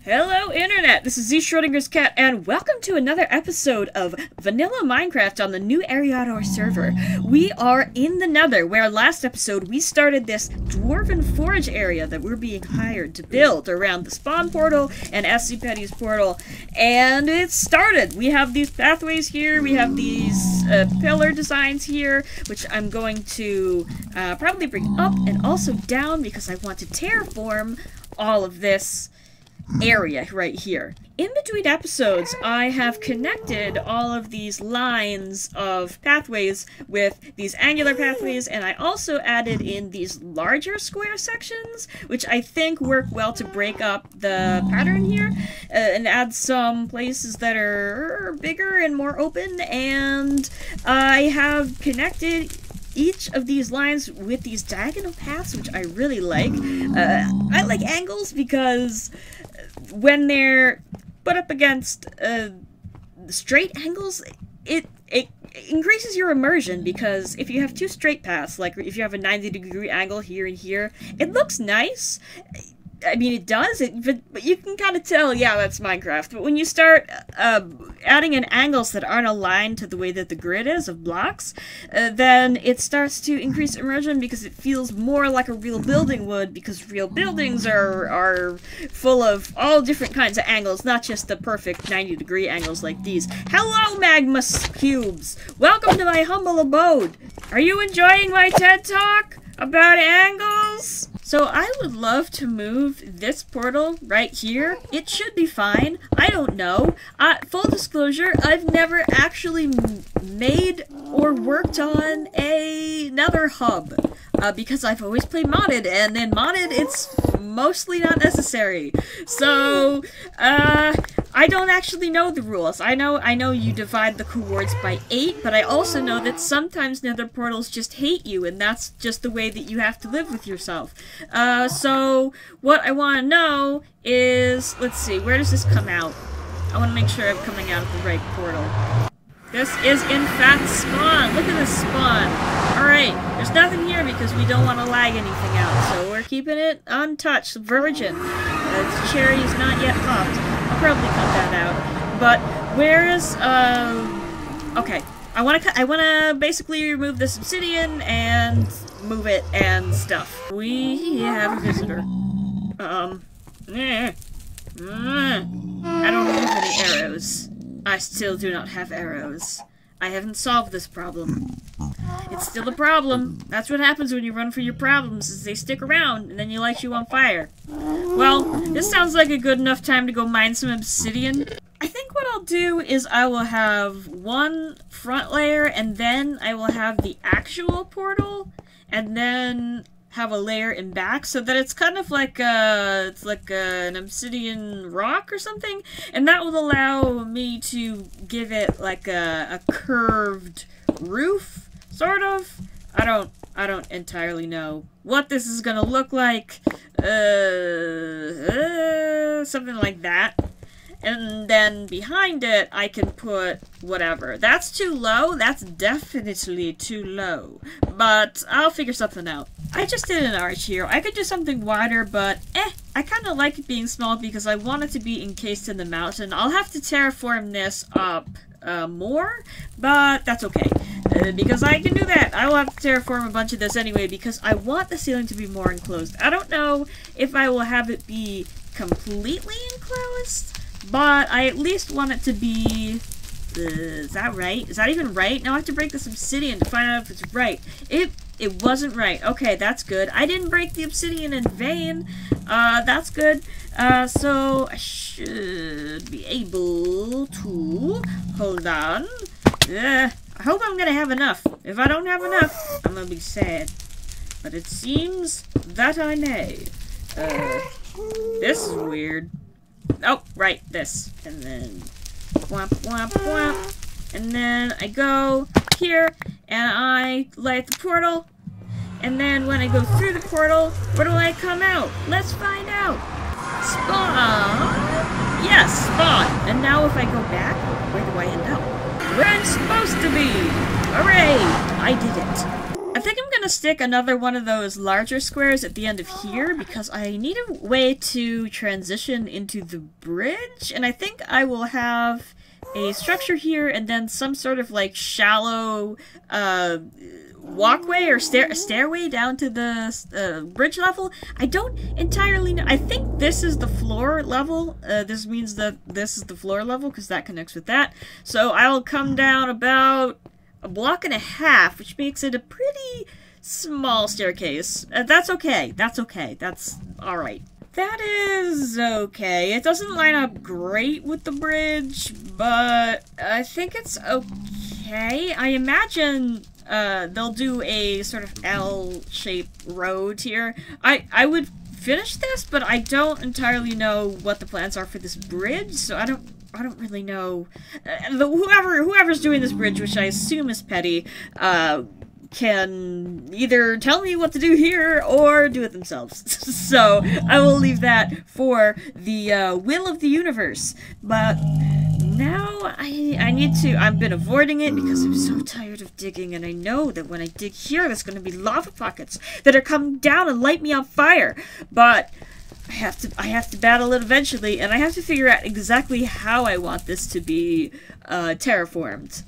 Hello Internet, this is Z Schrodinger's cat, and welcome to another episode of Vanilla Minecraft on the new Eriador server. We are in the Nether, where last episode we started this Dwarven Forge area that we're being hired to build around the spawn portal and SCPetty's portal, and it started! We have these pathways here, we have these pillar designs here, which I'm going to probably bring up and also down because I want to terraform all of this area right here. In between episodes, I have connected all of these lines of pathways with these angular pathways, and I also added in these larger square sections, which I think work well to break up the pattern here, and add some places that are bigger and more open, and I have connected each of these lines with these diagonal paths, which I really like. I like angles because when they're put up against straight angles, it increases your immersion, because if you have two straight paths, like if you have a 90-degree angle here and here, it looks nice. I mean, it does, but you can kind of tell, yeah, that's Minecraft. But when you start adding in angles that aren't aligned to the way that the grid is of blocks, then it starts to increase immersion because it feels more like a real building would, because real buildings are full of all different kinds of angles, not just the perfect 90-degree angles like these. Hello, magma cubes! Welcome to my humble abode! Are you enjoying my TED Talk about angles? So I would love to move this portal right here. It should be fine. I don't know. Full disclosure, I've never actually made or worked on a nether hub. Because I've always played modded, and in modded it's mostly not necessary. So, I don't actually know the rules. I know you divide the coords by 8, but I also know that sometimes nether portals just hate you, and that's just the way that you have to live with yourself. So what I want to know is, let's see, where does this come out? I want to make sure I'm coming out of the right portal. This is, in fact, spawn. Look at this spawn. Alright, there's nothing here because we don't want to lag anything out, so we're keeping it untouched, virgin. The cherry is not yet popped. I'll probably cut that out. But where is, okay. I wanna basically remove this obsidian and move it and stuff. We have a visitor. I don't have any arrows. I still do not have arrows. I haven't solved this problem. It's still a problem. That's what happens when you run for your problems, is they stick around, and then you light you on fire. Well, this sounds like a good enough time to go mine some obsidian. I think what I'll do is I will have one front layer, and then I will have the actual portal, and then have a layer in back, so that it's kind of like an obsidian rock or something, and that will allow me to give it like a curved roof, sort of. I don't entirely know what this is gonna look like. Something like that. And then behind it, I can put whatever. That's too low. That's definitely too low. But I'll figure something out. I just did an arch here. I could do something wider, but I kind of like it being small because I want it to be encased in the mountain. I'll have to terraform this up more, but that's okay. Because I can do that. I will have to terraform a bunch of this anyway because I want the ceiling to be more enclosed. I don't know if I will have it be completely enclosed, but I at least want it to be... is that right? Is that even right? Now I have to break this obsidian to find out if it's right. It wasn't right. Okay, that's good. I didn't break the obsidian in vain. That's good. So I should be able to... Hold on. I hope I'm gonna have enough. If I don't have enough, I'm gonna be sad. But it seems that I may. This is weird. Oh, right, this. And then whomp, whomp, whomp. And then I go here, and I light the portal. And then when I go through the portal, where do I come out? Let's find out. Spawn! Yes, spawn! And now if I go back, where do I end up? Where I'm supposed to be! Hooray! I did it. I think I'm gonna stick another one of those larger squares at the end of here because I need a way to transition into the bridge, and I think I will have a structure here and then some sort of like shallow walkway or stairway down to the bridge level. I don't entirely know. I think this is the floor level. This means that this is the floor level because that connects with that. So I will come down about a block and a half, which makes it a pretty small staircase. That's okay. That's okay. That's alright. That is okay. It doesn't line up great with the bridge, but I think it's okay. I imagine they'll do a sort of L-shaped road here. I would finish this, but I don't entirely know what the plans are for this bridge, so I don't really know. Whoever's doing this bridge, which I assume is Petty, can either tell me what to do here or do it themselves. So I will leave that for the will of the universe. But now I need to. I've been avoiding it because I'm so tired of digging, and I know that when I dig here, there's going to be lava pockets that are coming down and light me on fire. But I have to battle it eventually, and I have to figure out exactly how I want this to be terraformed.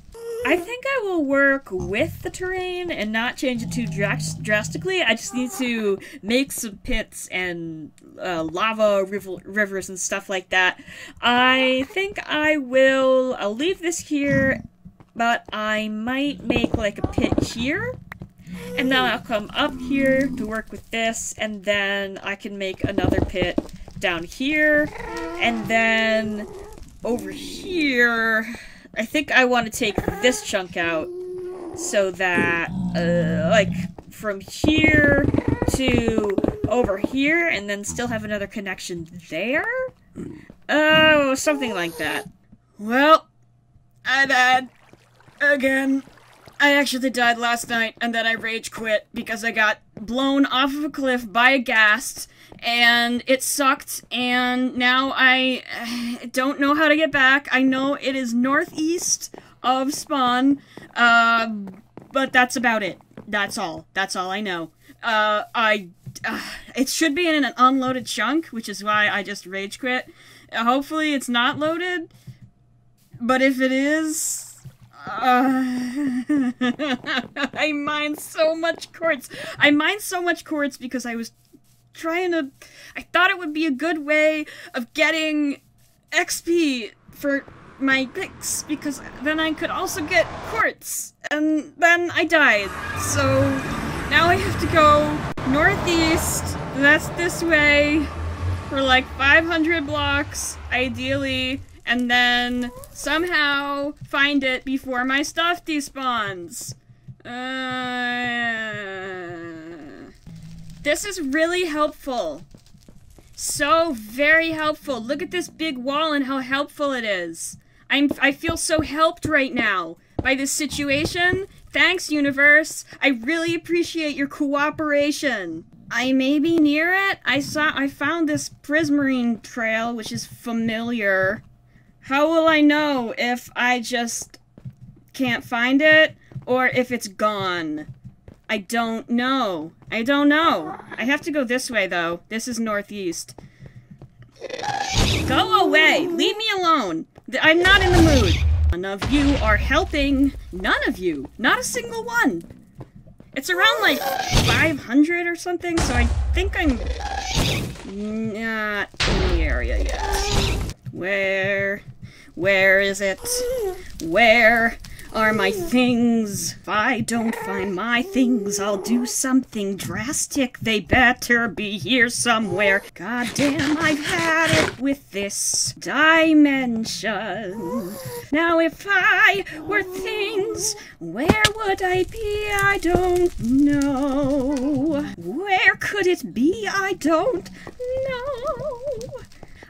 I think I will work with the terrain and not change it too drastically. I just need to make some pits and lava rivers and stuff like that. I think I'll leave this here, but I might make like a pit here. And then I'll come up here to work with this, and then I can make another pit down here, and then over here, I think I want to take this chunk out so that, like, from here to over here, and then still have another connection there? Oh, something like that. Well, I died. Again. I actually died last night, and then I rage quit because I got blown off of a cliff by a ghast, and it sucked, and now I don't know how to get back. I know it is northeast of spawn, but that's about it. That's all. That's all I know. It should be in an unloaded chunk, which is why I just rage quit. Hopefully it's not loaded, but if it is... I mined so much quartz. I mined so much quartz because I was trying to... I thought it would be a good way of getting XP for my picks, because then I could also get quartz. And then I died. So now I have to go northeast. That's this way for like 500 blocks, ideally. And then somehow find it before my stuff despawns. This is really helpful. So very helpful. Look at this big wall and how helpful it is. I feel so helped right now by this situation. Thanks, universe. I really appreciate your cooperation. I may be near it. I found this prismarine trail, which is familiar. How will I know if I just can't find it, or if it's gone? I don't know. I don't know. I have to go this way, though. This is northeast. Go away! Leave me alone! I'm not in the mood. None of you are helping. None of you. Not a single one. It's around, like, 500 or something, so I think I'm not in the area yet. Where is it? Where are my things? If I don't find my things, I'll do something drastic. They better be here somewhere. God damn, I've had it with this dimension. Now if I were things, where would I be? I don't know. Where could it be? I don't know.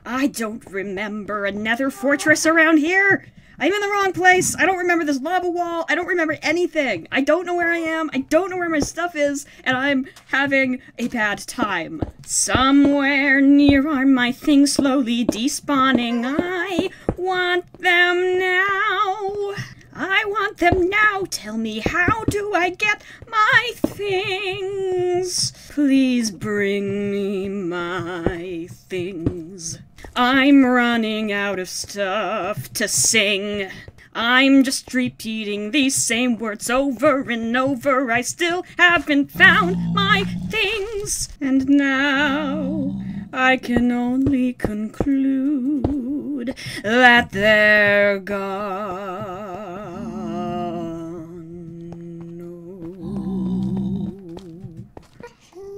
I don't remember a nether fortress around here. I'm in the wrong place. I don't remember this lava wall. I don't remember anything. I don't know where I am. I don't know where my stuff is. And I'm having a bad time. Somewhere near are my things slowly despawning. I want them now. I want them now. Tell me, how do I get my things? Please bring me my things. I'm running out of stuff to sing. I'm just repeating these same words over and over. I still haven't found my things. And now I can only conclude that they're gone.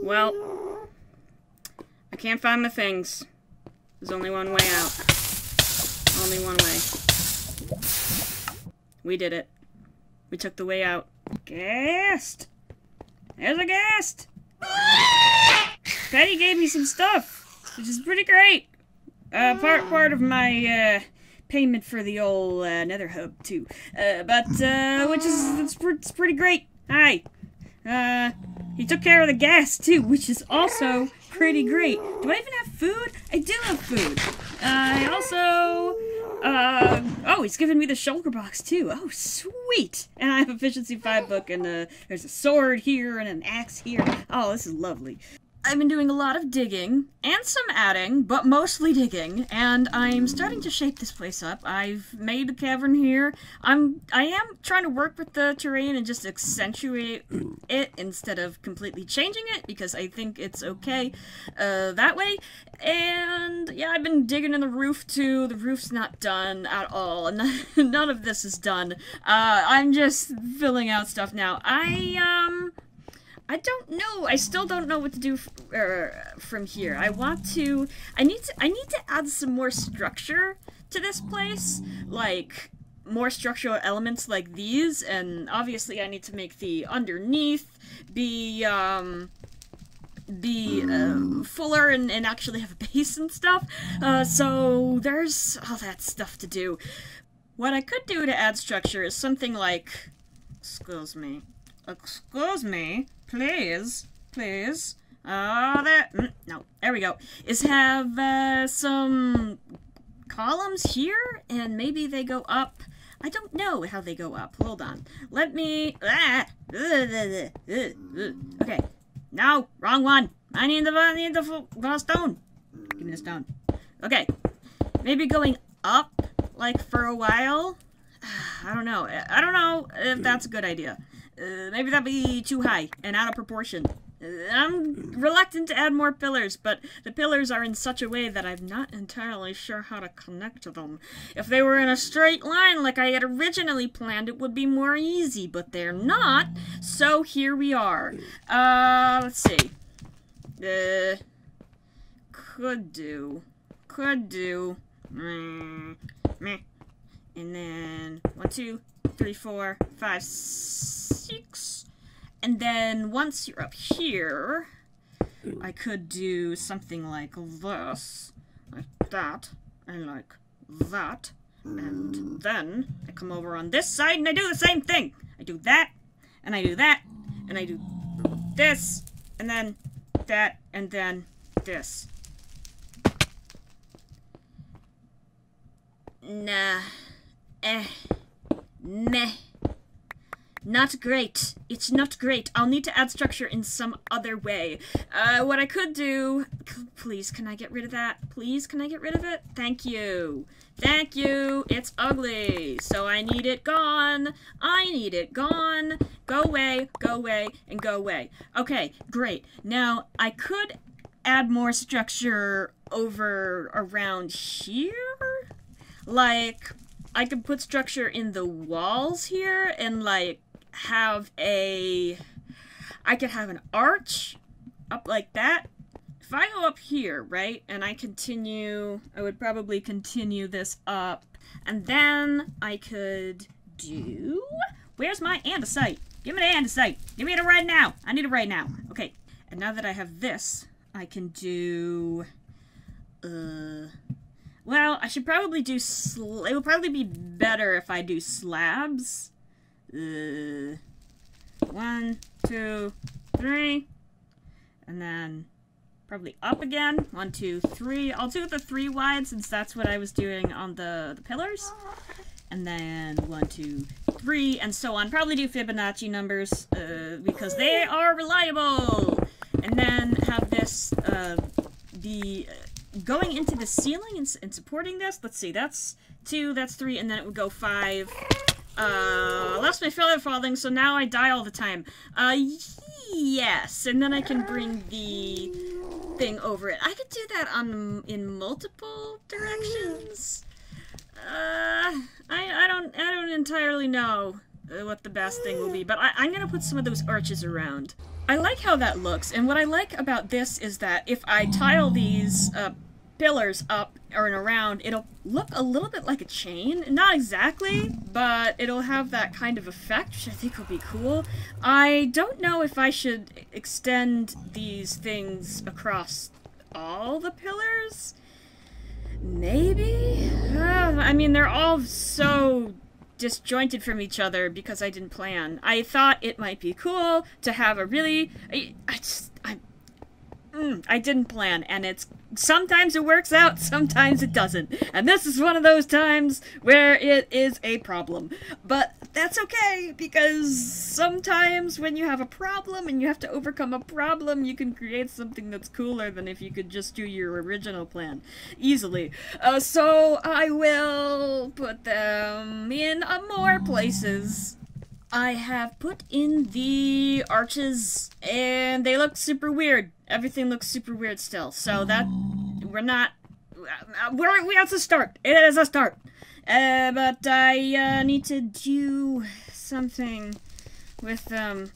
Well, I can't find my things. There's only one way out. Only one way. We did it. We took the way out. Ghast! There's a ghast! Patty gave me some stuff, which is pretty great. Part of my payment for the old Nether hub too. Which is it's pretty great. Hi. He took care of the gas too, which is also pretty great. Do I even have food? I do have food. I also oh, he's giving me the shulker box too. Oh, sweet. And I have efficiency 5 book, and there's a sword here and an axe here. Oh, this is lovely. I've been doing a lot of digging, and some adding, but mostly digging, and I'm starting to shape this place up. I've made a cavern here. I am trying to work with the terrain and just accentuate it instead of completely changing it, because I think it's okay that way. And yeah, I've been digging in the roof too. The roof's not done at all, and none of this is done. I'm just filling out stuff now. I don't know. I still don't know what to do from here. I need to add some more structure to this place, like more structural elements like these, and obviously I need to make the underneath be fuller and actually have a base and stuff. So there's all that stuff to do. What I could do to add structure is something like, excuse me, please, no, there we go, is have, some columns here, and maybe they go up. I don't know how they go up. Hold on. Let me, okay, no, wrong one. I need the stone. Give me the stone. Okay, maybe going up, like, for a while. I don't know if that's a good idea. Maybe that'd be too high and out of proportion. I'm reluctant to add more pillars, but the pillars are in such a way that I'm not entirely sure how to connect to them. If they were in a straight line like I had originally planned, it would be more easy, but they're not, so here we are. Let's see. Could do. Meh. And then 1, 2, 3, 4, 5, 6. And then once you're up here, I could do something like this, like that, and like that. And then I come over on this side and I do the same thing. I do that, and I do that, and I do this, and then that, and then this. Nah. Meh. Not great. It's not great. I'll need to add structure in some other way. What I could do... Please, can I get rid of that? Please, can I get rid of it? Thank you. Thank you. It's ugly. So I need it gone. I need it gone. Go away, and go away. Okay, great. Now, I could add more structure over around here. Like, I could put structure in the walls here and, like, have a... I could have an arch up like that. If I go up here, right, and I continue... I would probably continue this up. And then I could do... Where's my andesite? Give me the andesite. Give me it right now. I need it right now. Okay. And now that I have this, I can do... Well, I should probably do it would probably be better if I do slabs. 1, 2, 3. And then probably up again. 1, 2, 3. I'll do the 3 wide since that's what I was doing on the pillars. and then 1, 2, 3, and so on. Probably do Fibonacci numbers, because they are reliable! And then have this, be going into the ceiling and supporting this. Let's see, that's 2, that's 3, and then it would go 5. Lost my feather falling, so now I die all the time. Yes, and then I can bring the thing over it. I could do that in multiple directions. I don't entirely know what the best thing will be, but I'm gonna put some of those arches around. I like how that looks, and what I like about this is that if I tile these pillars up or around, it'll look a little bit like a chain. Not exactly, but it'll have that kind of effect, which I think will be cool. I don't know if I should extend these things across all the pillars. Maybe? I mean, they're all so disjointed from each other because I didn't plan. I thought it might be cool to have a really... I didn't plan, and sometimes it works out, sometimes it doesn't. And this is one of those times where it is a problem. But that's okay, because sometimes when you have a problem and you have to overcome a problem, you can create something that's cooler than if you could just do your original plan easily. So I will put them in more places. I have put in the arches, and they look super weird. Everything looks super weird still, so that, we have to start. It is a start. But I need to do something with them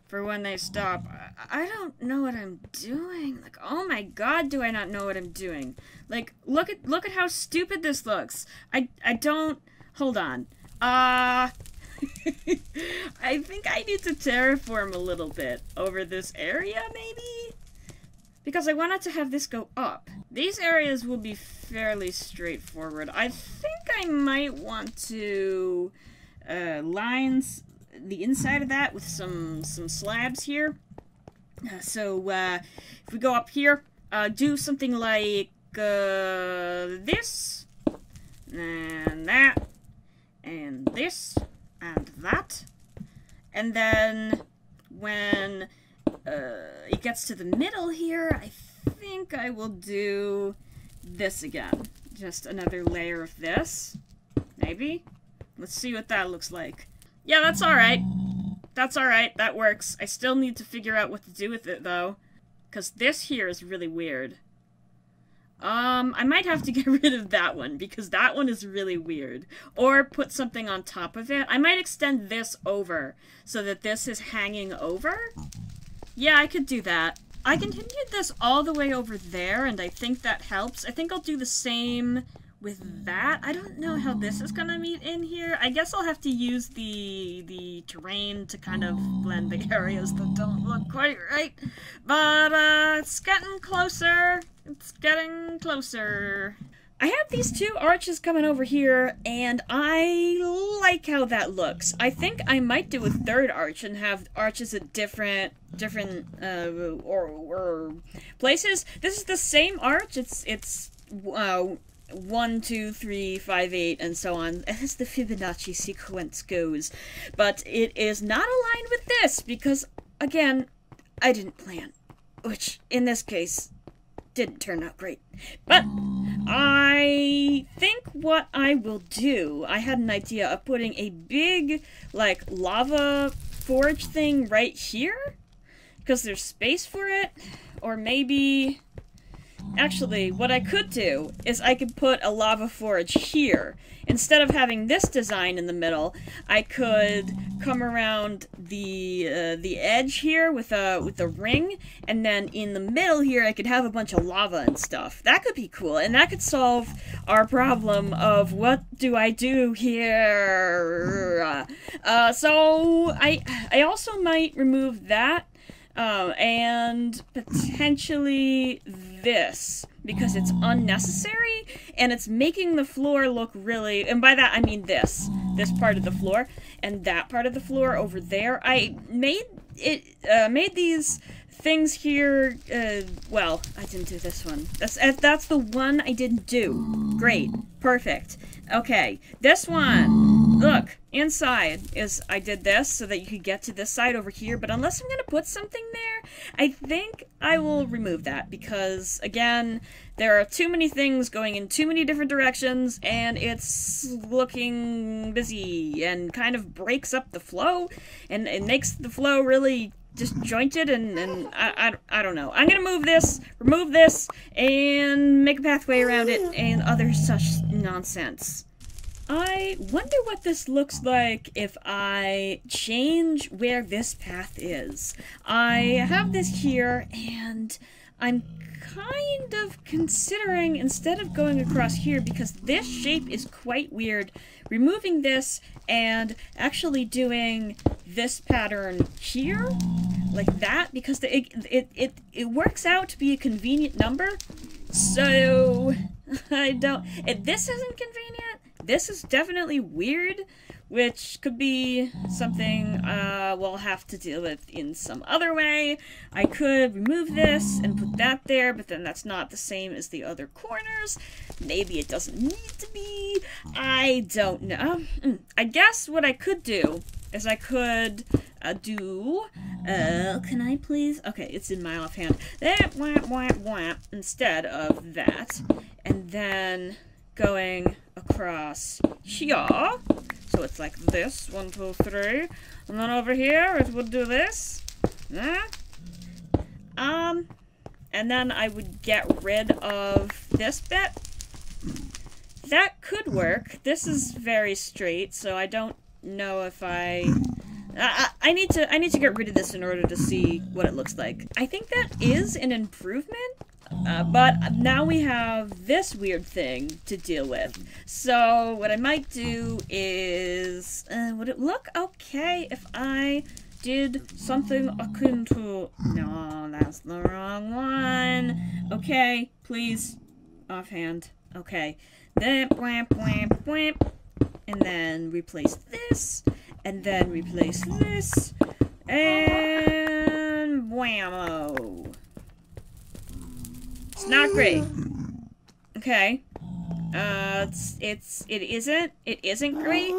for when they stop. I don't know what I'm doing. Like, oh my god, do I not know what I'm doing. Like, look at how stupid this looks. I don't, hold on. I think I need to terraform a little bit over this area, maybe? Because I wanted to have this go up. These areas will be fairly straightforward. I think I might want to line the inside of that with some slabs here. So if we go up here, do something like this, and that, and this, and that. And then when it gets to the middle here, I think I will do this again. Just another layer of this. Maybe? Let's see what that looks like. Yeah, that's alright. That's alright, that works. I still need to figure out what to do with it, though. Because this here is really weird. I might have to get rid of that one, because that one is really weird. Or put something on top of it. I might extend this over, so that this is hanging over. Yeah, I could do that. I continued this all the way over there, and I think that helps. I think I'll do the same with that. I don't know how this is gonna meet in here. I guess I'll have to use the terrain to kind of blend the areas that don't look quite right. But, it's getting closer. It's getting closer. I have these two arches coming over here, and I like how that looks. I think I might do a third arch and have arches at different places. This is the same arch. It's 1, 2, 3, 5, 8, and so on, as the Fibonacci sequence goes. But it is not aligned with this, because, again, I didn't plan. Which, in this case, didn't turn out great. But I think what I will do, I had an idea of putting a big, like, lava forge thing right here, because there's space for it. Or maybe... Actually, what I could do is I could put a lava forge here. Instead of having this design in the middle, I could come around the edge here with a ring, and then in the middle here I could have a bunch of lava and stuff. That could be cool, and that could solve our problem of what do I do here. So I also might remove that. And potentially this, because it's unnecessary, and it's making the floor look really, and by that I mean this part of the floor, and that part of the floor over there. I made these things here, well, I didn't do this one. That's the one I didn't do. Great. Perfect. Okay, this one. Look, inside is, I did this so that you could get to this side over here, but unless I'm gonna put something there, I think I will remove that because, again, there are too many things going in too many different directions, and it's looking busy and kind of breaks up the flow, and it makes the flow really disjointed, and I don't know. I'm gonna remove this, and make a pathway around it, and other such nonsense. I wonder what this looks like if I change where this path is. I have this here, and I'm kind of considering, instead of going across here, because this shape is quite weird, removing this and actually doing this pattern here, like that, because it works out to be a convenient number. So I don't. If this isn't convenient, this is definitely weird, which could be something we'll have to deal with in some other way. I could remove this and put that there, but then that's not the same as the other corners. Maybe it doesn't need to be. I don't know. I guess what I could do is I could can I please? Okay, it's in my offhand. That instead of that, and then going across here. So it's like this, 1, 2, 3, and then over here it would do this. And then I would get rid of this bit. That could work. This is very straight, so I don't know if I need to get rid of this in order to see what it looks like. I think that is an improvement. But now we have this weird thing to deal with. So what I might do is, would it look okay if I did something akin to, no, that's the wrong one. Okay, please, offhand. Okay, then and then replace this, and then replace this, and whammo. It's not great. Okay. It isn't great.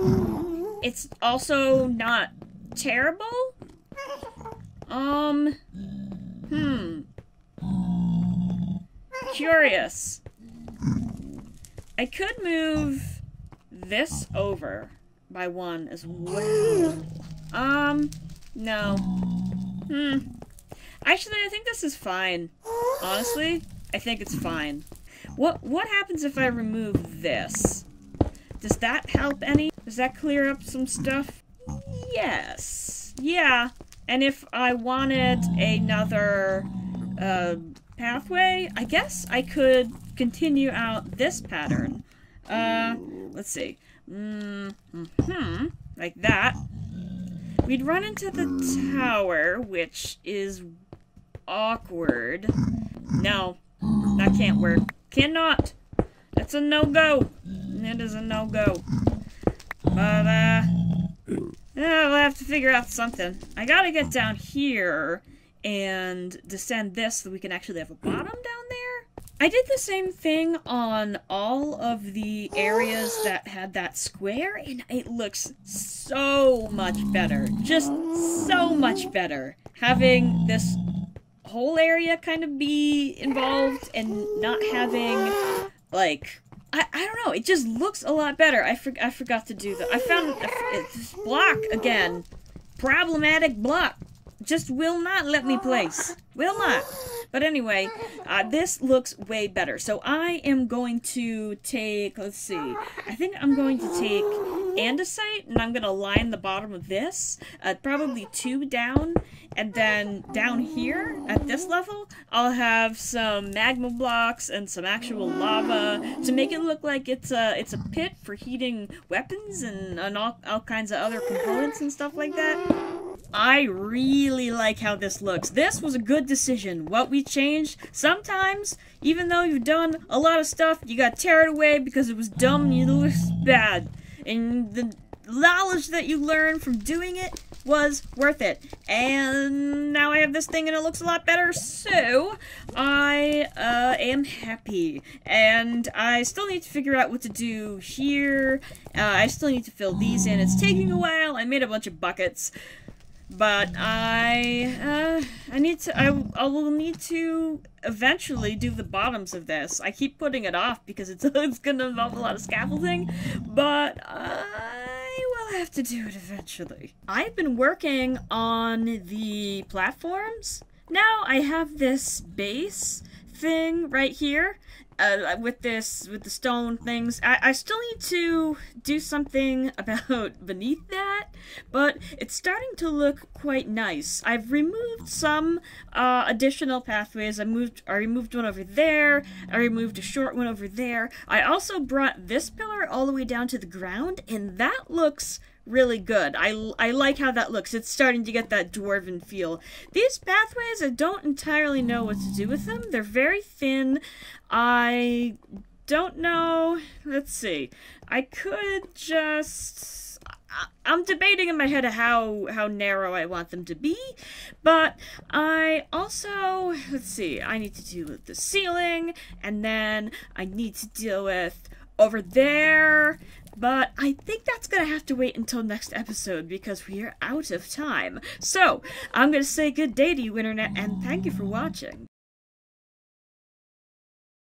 It's also not terrible. Curious. I could move this over by 1 as well. No. Actually, I think this is fine. Honestly, I think it's fine. What happens if I remove this? Does that help any? Does that clear up some stuff? Yes. Yeah. And if I wanted another pathway, I guess I could continue out this pattern. Let's see. Like that. We'd run into the tower, which is awkward. No, that can't work. Cannot. That's a no-go. It is a no-go. But, we'll have to figure out something. I gotta get down here and descend this so we can actually have a bottom down there. I did the same thing on all of the areas that had that square, and it looks so much better. Just so much better. Having this whole area kind of be involved and not having, like, I don't know, it just looks a lot better. I forgot to do that. I found this block again. Problematic block. Just will not let me place. Will not. But anyway, this looks way better. So I am going to take, let's see, I think I'm going to take andesite, and I'm going to line the bottom of this, probably 2 down, and then down here, at this level, I'll have some magma blocks and some actual lava to make it look like it's a pit for heating weapons and all kinds of other components and stuff like that. I really like how this looks. This was a good decision. What we changed, sometimes, even though you've done a lot of stuff, you got tear it away because it was dumb and it looks bad. And the knowledge that you learn from doing it was worth it. And now I have this thing and it looks a lot better, so I am happy. And I still need to figure out what to do here. I still need to fill these in. It's taking a while. I made a bunch of buckets. But I will need to eventually do the bottoms of this. I keep putting it off because it's gonna involve a lot of scaffolding, but I will have to do it eventually. I've been working on the platforms. Now I have this base thing right here. With the stone things. I still need to do something about beneath that, but it's starting to look quite nice. I've removed some additional pathways. I removed one over there. I removed a short one over there. I also brought this pillar all the way down to the ground, and that looks really good. I like how that looks. It's starting to get that dwarven feel. These pathways, I don't entirely know what to do with them. They're very thin. I don't know. Let's see. I could just... I'm debating in my head how narrow I want them to be, but I also... Let's see. I need to deal with the ceiling, and then I need to deal with over there. But I think that's going to have to wait until next episode because we are out of time. So, I'm going to say good day to you, Internet, and thank you for watching.